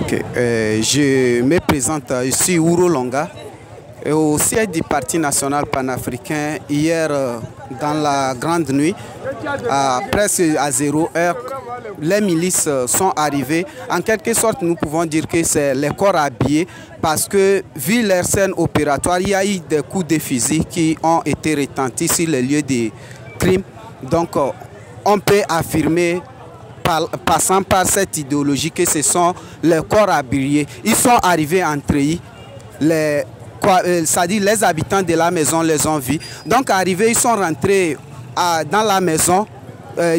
Je me présente ici Ouro Longa, au siège du Parti national panafricain. Hier, dans la grande nuit, presque à 0 heure, les milices sont arrivées. En quelque sorte, nous pouvons dire que c'est les corps habillés parce que, vu leur scène opératoire, il y a eu des coups de fusil qui ont été retentis sur les lieux des crimes. Donc, on peut affirmer, passant par cette idéologie, que ce sont les corps habillés. Ils sont arrivés en treillis, c'est-à-dire les habitants de la maison les ont vus. Donc arrivés, ils sont rentrés dans la maison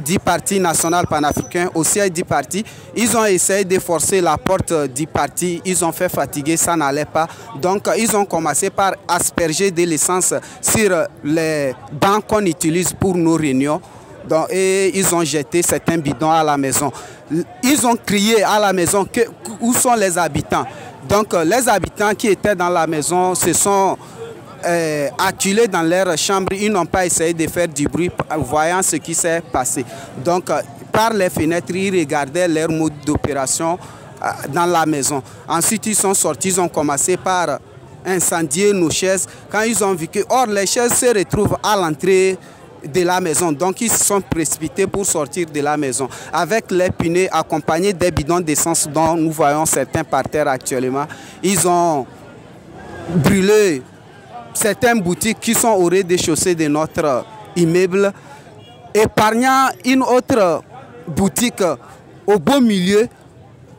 du Parti national panafricain, au siège du parti. Ils ont essayé de forcer la porte du parti, ils ont fait fatiguer, ça n'allait pas. Donc ils ont commencé par asperger de l'essence sur les bancs qu'on utilise pour nos réunions. Donc, et ils ont jeté certains bidons à la maison. Ils ont crié à la maison où sont les habitants. Donc les habitants qui étaient dans la maison se sont acculés dans leur chambre. Ils n'ont pas essayé de faire du bruit voyant ce qui s'est passé. Donc par les fenêtres, ils regardaient leur mode d'opération dans la maison. Ensuite, ils sont sortis, ils ont commencé par incendier nos chaises. Quand ils ont vu que, or, les chaises se retrouvent à l'entrée de la maison. Donc ils se sont précipités pour sortir de la maison avec les punais accompagnés des bidons d'essence dont nous voyons certains par terre actuellement. Ils ont brûlé certaines boutiques qui sont au rez-de-chaussée de notre immeuble, épargnant une autre boutique au beau milieu,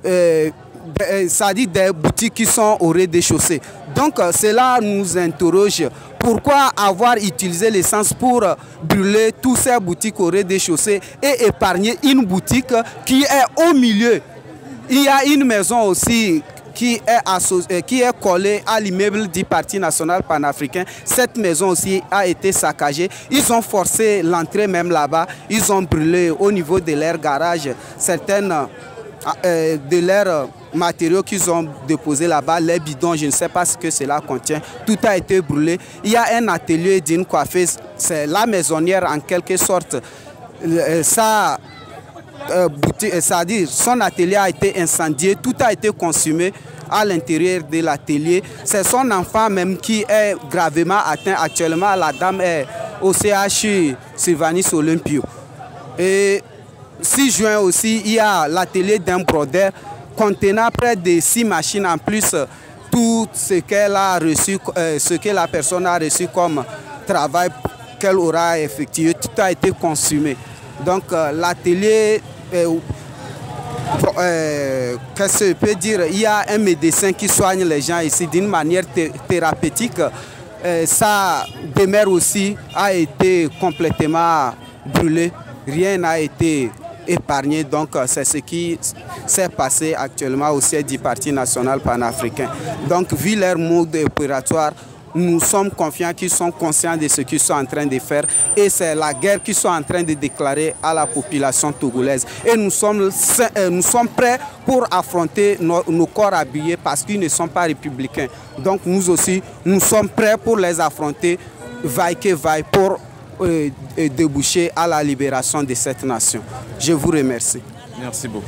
c'est-à-dire des boutiques qui sont au rez-de-chaussée. Donc cela nous interroge. Pourquoi avoir utilisé l'essence pour brûler toutes ces boutiques au rez-de-chaussée et épargner une boutique qui est au milieu? Il y a une maison aussi qui est collée à l'immeuble du Parti national panafricain. Cette maison aussi a été saccagée. Ils ont forcé l'entrée même là-bas. Ils ont brûlé au niveau de leur garage certaines de leurs matériaux qu'ils ont déposés là-bas, les bidons, je ne sais pas ce que cela contient, tout a été brûlé. Il y a un atelier d'une coiffeuse, c'est la maisonnière en quelque sorte. C'est-à-dire son atelier a été incendié, tout a été consumé à l'intérieur de l'atelier. C'est son enfant même qui est gravement atteint actuellement. La dame est au CHU Sylvanis Olympio. Et 6 juin aussi, il y a l'atelier d'un brodeur contenant près de 6 machines en plus tout ce qu'elle a reçu, ce que la personne a reçu comme travail qu'elle aura effectué, tout a été consumé. Donc l'atelier, qu'est-ce que je peux dire, il y a un médecin qui soigne les gens ici d'une manière thérapeutique. Sa demeure aussi a été complètement brûlée, rien n'a été épargné. Donc c'est ce qui s'est passé actuellement au siège du Parti national panafricain. Donc vu leur mode opératoire, nous sommes confiants qu'ils sont conscients de ce qu'ils sont en train de faire et c'est la guerre qu'ils sont en train de déclarer à la population togolaise. Et nous sommes prêts pour affronter nos corps habillés parce qu'ils ne sont pas républicains. Donc nous aussi, nous sommes prêts pour les affronter, vaille que vaille, pour déboucher à la libération de cette nation. Je vous remercie. Merci beaucoup.